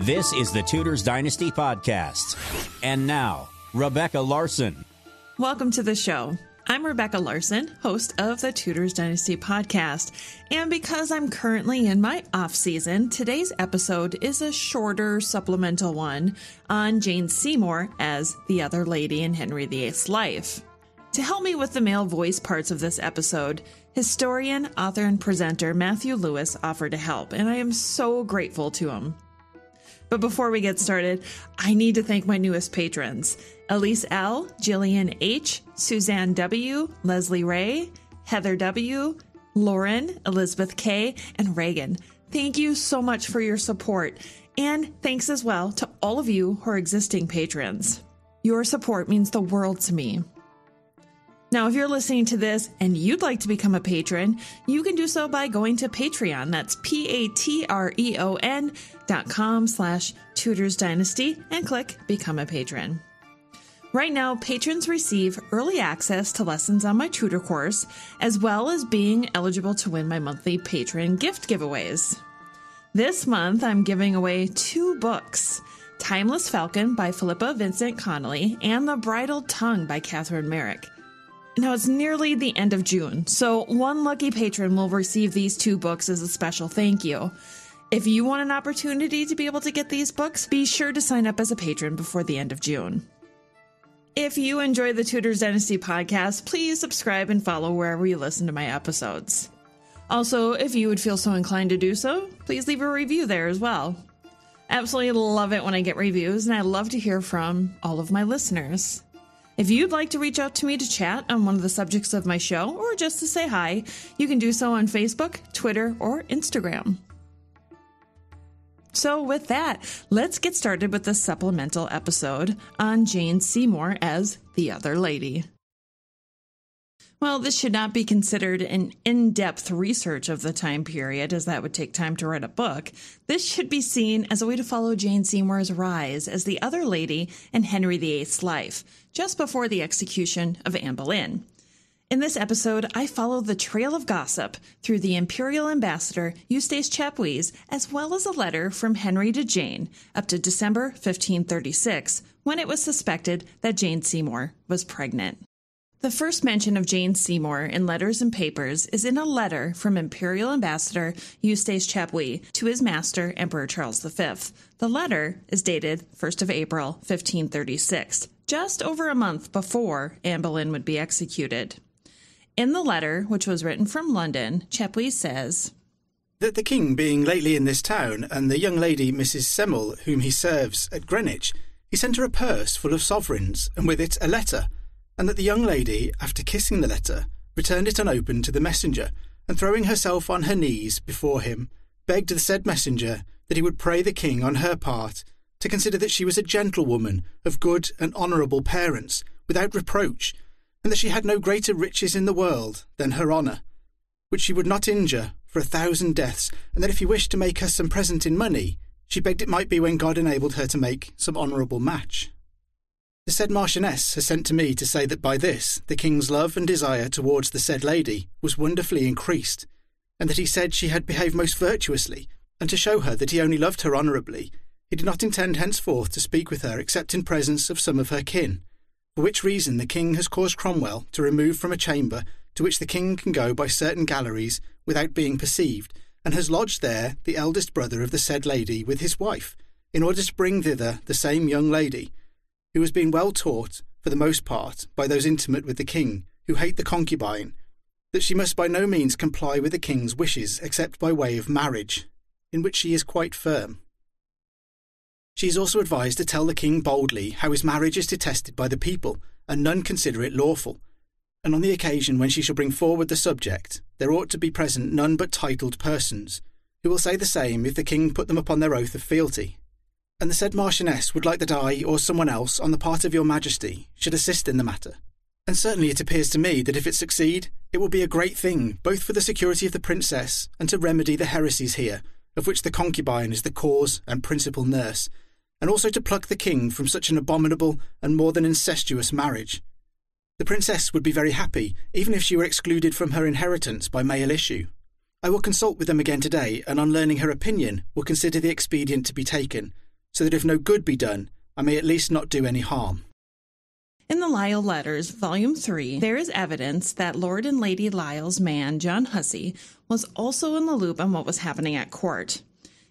This is the Tudors Dynasty Podcast. And now, Rebecca Larson. Welcome to the show. I'm Rebecca Larson, host of the Tudors Dynasty Podcast. And because I'm currently in my off season, today's episode is a shorter supplemental one on JaneSeymour as the other lady in Henry VIII's life. To help me with the male voice parts of this episode, historian, author, and presenter Matthew Lewis offered to help, and I am so grateful to him. But before we get started, I need to thank my newest patrons: Elise L., Jillian H., Suzanne W., Leslie Ray, Heather W., Lauren, Elizabeth K., and Reagan. Thank you so much for your support, and thanks as well to all of you who are existing patrons. Your support means the world to me. Now, if you're listening to this and you'd like to become a patron, you can do so by going to Patreon. That's patreon.com/Tudors Dynasty and click Become a Patron. Right now, patrons receive early access to lessons on my Tudor course, as well as being eligible to win my monthly patron gift giveaways. This month, I'm giving away 2 books: Timeless Falcon by Philippa Vincent Connolly and The Bridled Tongue by Catherine Merrick. Now, it's nearly the end of June, so one lucky patron will receive these 2 books as a special thank you. If you want an opportunity to be able to get these books, be sure to sign up as a patron before the end of June. If you enjoy the Tudors Dynasty Podcast, please subscribe and follow wherever you listen to my episodes. Also, if you would feel so inclined to do so, please leave a review there as well. Absolutely love it when I get reviews, and I love to hear from all of my listeners. If you'd like to reach out to me to chat on one of the subjects of my show, or just to say hi, you can do so on Facebook, Twitter, or Instagram. So with that, let's get started with the supplemental episode on JaneSeymour as the other lady. Well, this should not be considered an in-depth research of the time period, as that would take time to write a book. This should be seen as a way to follow JaneSeymour's rise as the other lady in Henry VIII's life, just before the execution of Anne Boleyn. In this episode, I follow the trail of gossip through the Imperial Ambassador Eustace Chapuis, as well as a letter from Henry to Jane, up to December 1536, when it was suspected that JaneSeymour was pregnant. The first mention of JaneSeymour in letters and papers is in a letter from Imperial Ambassador Eustace Chapuis to his master, Emperor Charles V. The letter is dated 1st of April, 1536, just over a month before Anne Boleyn would be executed. In the letter, which was written from London, Chapuis says, "That the king being lately in this town, and the young lady Mrs. Semmel, whom he serves at Greenwich, he sent her a purse full of sovereigns, and with it a letter, and that the young lady, after kissing the letter, returned it unopened to the messenger, and throwing herself on her knees before him, begged the said messenger that he would pray the king on her part to consider that she was a gentlewoman of good and honourable parents, without reproach, and that she had no greater riches in the world than her honour, which she would not injure for 1,000 deaths, and that if he wished to make her some present in money, she begged it might be when God enabled her to make some honourable match. The said Marchioness has sent to me to say that by this the king's love and desire towards the said lady was wonderfully increased, and that he said she had behaved most virtuously, and to show her that he only loved her honourably, he did not intend henceforth to speak with her except in presence of some of her kin, for which reason the king has caused Cromwell to remove from a chamber to which the king can go by certain galleries without being perceived, and has lodged there the eldest brother of the said lady with his wife, in order to bring thither the same young lady, who has been well taught, for the most part, by those intimate with the king, who hate the concubine, that she must by no means comply with the king's wishes except by way of marriage, in which she is quite firm. She is also advised to tell the king boldly how his marriage is detested by the people, and none consider it lawful, and on the occasion when she shall bring forward the subject, there ought to be present none but titled persons, who will say the same if the king put them upon their oath of fealty. And the said Marchioness would like that I, or someone else, on the part of your Majesty, should assist in the matter. And certainly it appears to me that if it succeed, it will be a great thing, both for the security of the princess, and to remedy the heresies here, of which the concubine is the cause and principal nurse, and also to pluck the king from such an abominable and more than incestuous marriage. The princess would be very happy, even if she were excluded from her inheritance by male issue. I will consult with them again today, and on learning her opinion, will consider the expedient to be taken, so that if no good be done, I may at least not do any harm. In the Lisle Letters, Volume 3, there is evidence that Lord and Lady Lisle's man, John Hussey, was also in the loop on what was happening at court.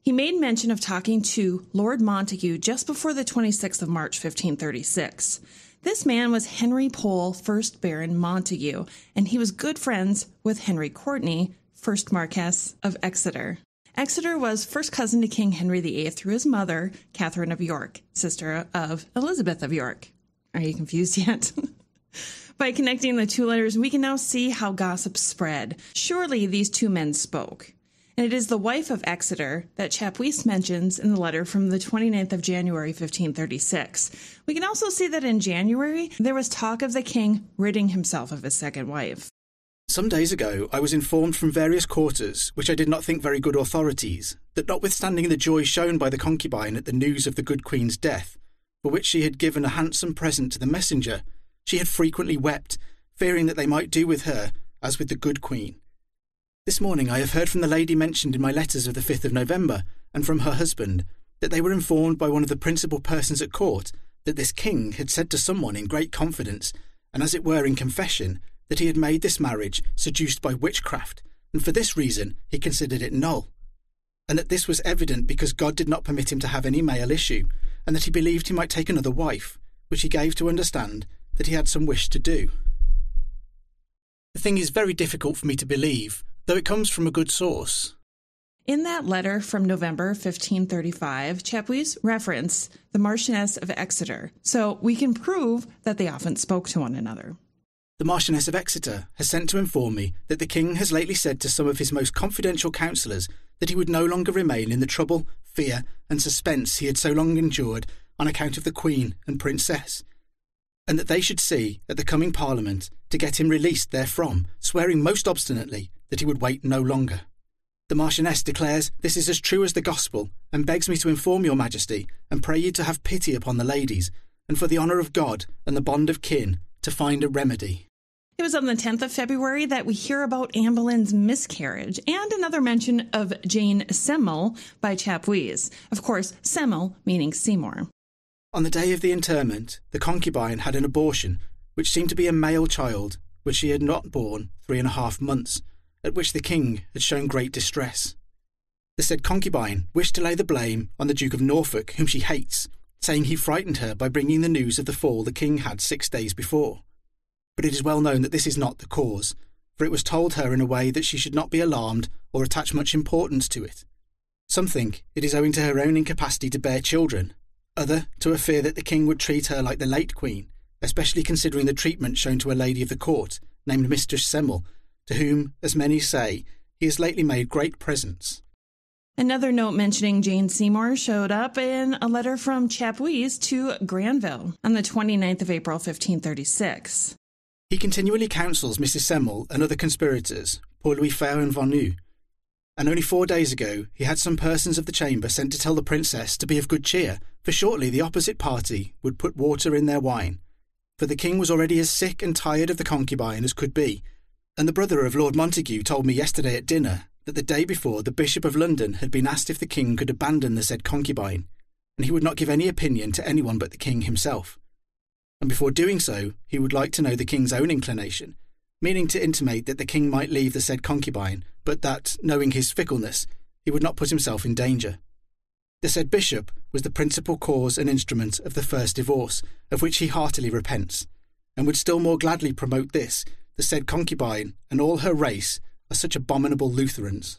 He made mention of talking to Lord Montague just before the 26th of March, 1536. This man was Henry Pole, 1st Baron Montague, and he was good friends with Henry Courtenay, 1st Marquess of Exeter. Exeter was first cousin to King Henry VIII through his mother, Catherine of York, sister of Elizabeth of York. Are you confused yet? By connecting the two letters, we can now see how gossip spread. Surely these two men spoke. And it is the wife of Exeter that Chapuis mentions in the letter from the 29th of January, 1536. We can also see that in January, there was talk of the king ridding himself of his second wife. Some days ago, I was informed from various quarters, which I did not think very good authorities, that notwithstanding the joy shown by the concubine at the news of the good queen's death, for which she had given a handsome present to the messenger, she had frequently wept, fearing that they might do with her as with the good queen. This morning I have heard from the lady mentioned in my letters of the 5th of November, and from her husband, that they were informed by one of the principal persons at court that this king had said to someone in great confidence, and as it were in confession, that he had made this marriage seduced by witchcraft, and for this reason he considered it null, and that this was evident because God did not permit him to have any male issue, and that he believed he might take another wife, which he gave to understand that he had some wish to do. The thing is very difficult for me to believe, though it comes from a good source. In that letter from November 1535, Chapuis referenced the Marchioness of Exeter, so we can prove that they often spoke to one another. The Marchioness of Exeter has sent to inform me that the king has lately said to some of his most confidential counsellors that he would no longer remain in the trouble, fear, and suspense he had so long endured on account of the Queen and Princess, and that they should see at the coming Parliament to get him released therefrom, swearing most obstinately that he would wait no longer. The Marchioness declares this is as true as the gospel, and begs me to inform your Majesty, and pray you to have pity upon the ladies, and for the honour of God and the bond of kin, to find a remedy. It was on the 10th of February that we hear about Anne Boleyn's miscarriage and another mention of JaneSeymour by Chapuis. Of course, Seymour meaning Seymour. On the day of the interment, the concubine had an abortion, which seemed to be a male child, which she had not borne 3.5 months, at which the king had shown great distress. The said concubine wished to lay the blame on the Duke of Norfolk, whom she hates, saying he frightened her by bringing the news of the fall the king had 6 days before. But it is well known that this is not the cause, for it was told her in a way that she should not be alarmed or attach much importance to it. Some think it is owing to her own incapacity to bear children, other to a fear that the king would treat her like the late queen, especially considering the treatment shown to a lady of the court, named Mistress Seymour, to whom, as many say, he has lately made great presents. Another note mentioning JaneSeymour showed up in a letter from Chapuis to Granville on the 29th of April, 1536. He continually counsels Mrs. Seymour and other conspirators, pour lui faire un venu, and only 4 days ago he had some persons of the chamber sent to tell the princess to be of good cheer, for shortly the opposite party would put water in their wine, for the king was already as sick and tired of the concubine as could be, and the brother of Lord Montague told me yesterday at dinner that the day before the Bishop of London had been asked if the king could abandon the said concubine, and he would not give any opinion to anyone but the king himself. And before doing so, he would like to know the king's own inclination, meaning to intimate that the king might leave the said concubine, but that, knowing his fickleness, he would not put himself in danger. The said bishop was the principal cause and instrument of the first divorce, of which he heartily repents, and would still more gladly promote this, the said concubine and all her race are such abominable Lutherans.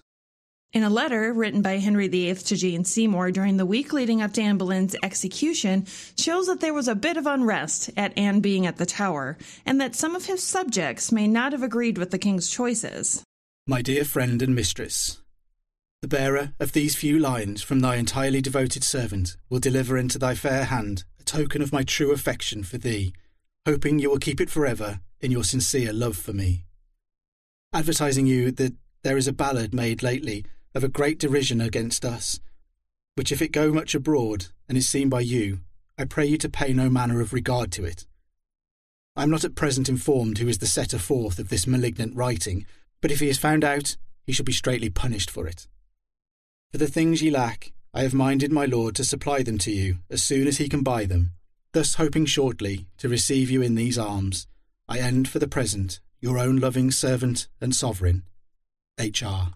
In a letter written by Henry VIII to JaneSeymour during the week leading up to Anne Boleyn's execution shows that there was a bit of unrest at Anne being at the Tower, and that some of his subjects may not have agreed with the king's choices. My dear friend and mistress, the bearer of these few lines from thy entirely devoted servant will deliver into thy fair hand a token of my true affection for thee, hoping you will keep it forever in your sincere love for me. Advertising you that there is a ballad made lately of a great derision against us, which if it go much abroad and is seen by you, I pray you to pay no manner of regard to it. I am not at present informed who is the setter forth of this malignant writing, but if he is found out, he shall be straitly punished for it. For the things ye lack, I have minded my lord to supply them to you as soon as he can buy them, thus hoping shortly to receive you in these arms. I end for the present your own loving servant and sovereign, H.R.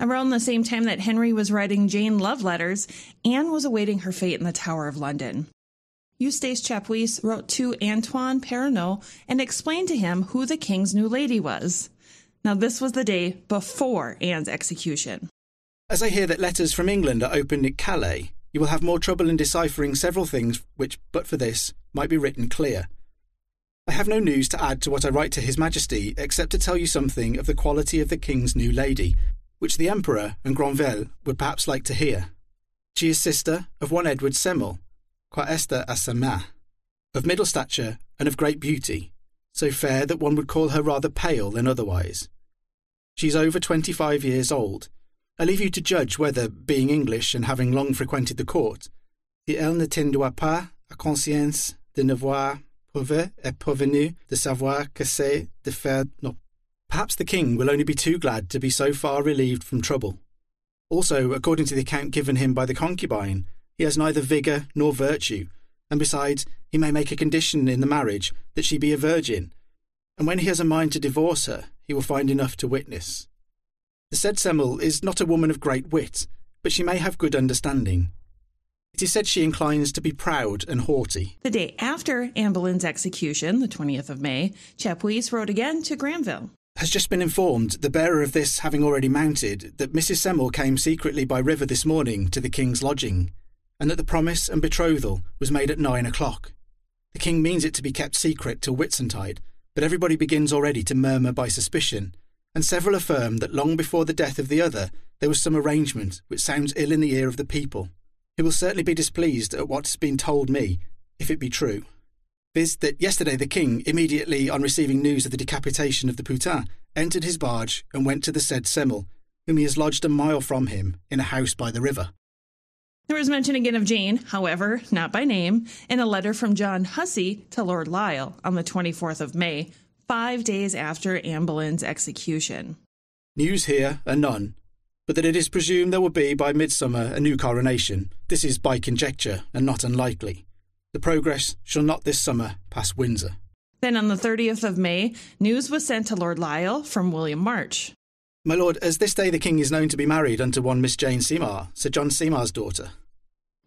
Around the same time that Henry was writing Jane love letters, Anne was awaiting her fate in the Tower of London. Eustace Chapuis wrote to Antoine Perronneau and explained to him who the king's new lady was. Now, this was the day before Anne's execution. As I hear that letters from England are opened at Calais, you will have more trouble in deciphering several things which, but for this, might be written clear. I have no news to add to what I write to His Majesty, except to tell you something of the quality of the king's new lady, which the Emperor and Granvelle would perhaps like to hear. She is sister of one Edward Semmel, qua esta a sa main, of middle stature and of great beauty, so fair that one would call her rather pale than otherwise. She is over 25 years old. I leave you to judge whether, being English and having long frequented the court, si elle ne tendoit pas à conscience de n'avoir prouvé et parvenu de savoir que c'est de faire no. Perhaps the king will only be too glad to be so far relieved from trouble. Also, according to the account given him by the concubine, he has neither vigour nor virtue, and besides, he may make a condition in the marriage that she be a virgin, and when he has a mind to divorce her, he will find enough to witness. The said Semmel is not a woman of great wit, but she may have good understanding. It is said she inclines to be proud and haughty. The day after Anne Boleyn's execution, the 20th of May, Chapuis wrote again to Granville. Has just been informed, the bearer of this having already mounted, that Mrs. Semmel came secretly by river this morning to the king's lodging, and that the promise and betrothal was made at 9 o'clock. The king means it to be kept secret till Whitsuntide, but everybody begins already to murmur by suspicion, and several affirm that long before the death of the other there was some arrangement which sounds ill in the ear of the people, who will certainly be displeased at what has been told me, if it be true. Viz. That yesterday the king, immediately on receiving news of the decapitation of the Putin, entered his barge and went to the said Semmel, whom he has lodged a mile from him in a house by the river. There was mention again of Jane, however, not by name, in a letter from John Hussey to Lord Lisle on the 24th of May, 5 days after Anne Boleyn's execution. News here are none, but that it is presumed there will be by midsummer a new coronation. This is by conjecture and not unlikely. The progress shall not this summer pass Windsor. Then on the 30th of May, news was sent to Lord Lisle from William March. My lord, as this day the king is known to be married unto one Miss JaneSeymour, Sir John Seymour's daughter.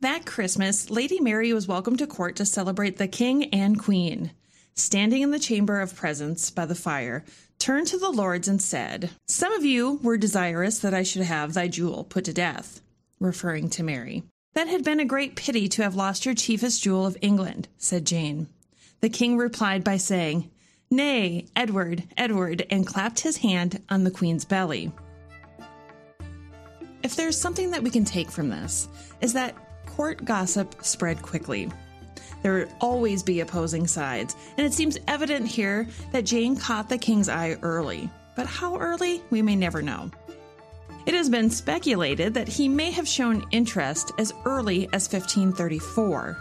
That Christmas, Lady Mary was welcomed to court to celebrate the king and queen. Standing in the chamber of presence by the fire, turned to the lords and said, "Some of you were desirous that I should have thy jewel put to death," referring to Mary. "That had been a great pity to have lost your chiefest jewel of England," said Jane. The king replied by saying, "Nay, Edward, Edward," and clapped his hand on the queen's belly. If there's something that we can take from this, is that court gossip spread quickly. There would always be opposing sides, and it seems evident here that Jane caught the king's eye early. But how early, we may never know. It has been speculated that he may have shown interest as early as 1534,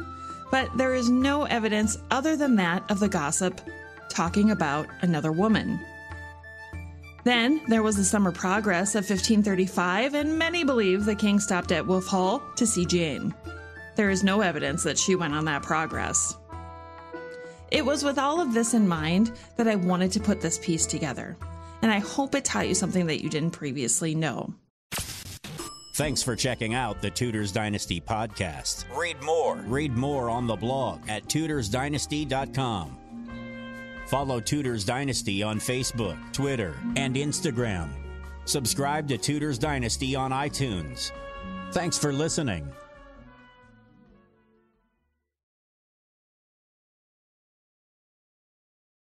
but there is no evidence other than that of the gossip talking about another woman. Then there was the summer progress of 1535, and many believe the king stopped at Wolf Hall to see Jane. There is no evidence that she went on that progress. It was with all of this in mind that I wanted to put this piece together, and I hope it taught you something that you didn't previously know. Thanks for checking out the Tudors Dynasty podcast. Read more on the blog at tudorsdynasty.com. Follow Tudors Dynasty on Facebook, Twitter, and Instagram. Subscribe to Tudors Dynasty on iTunes. Thanks for listening.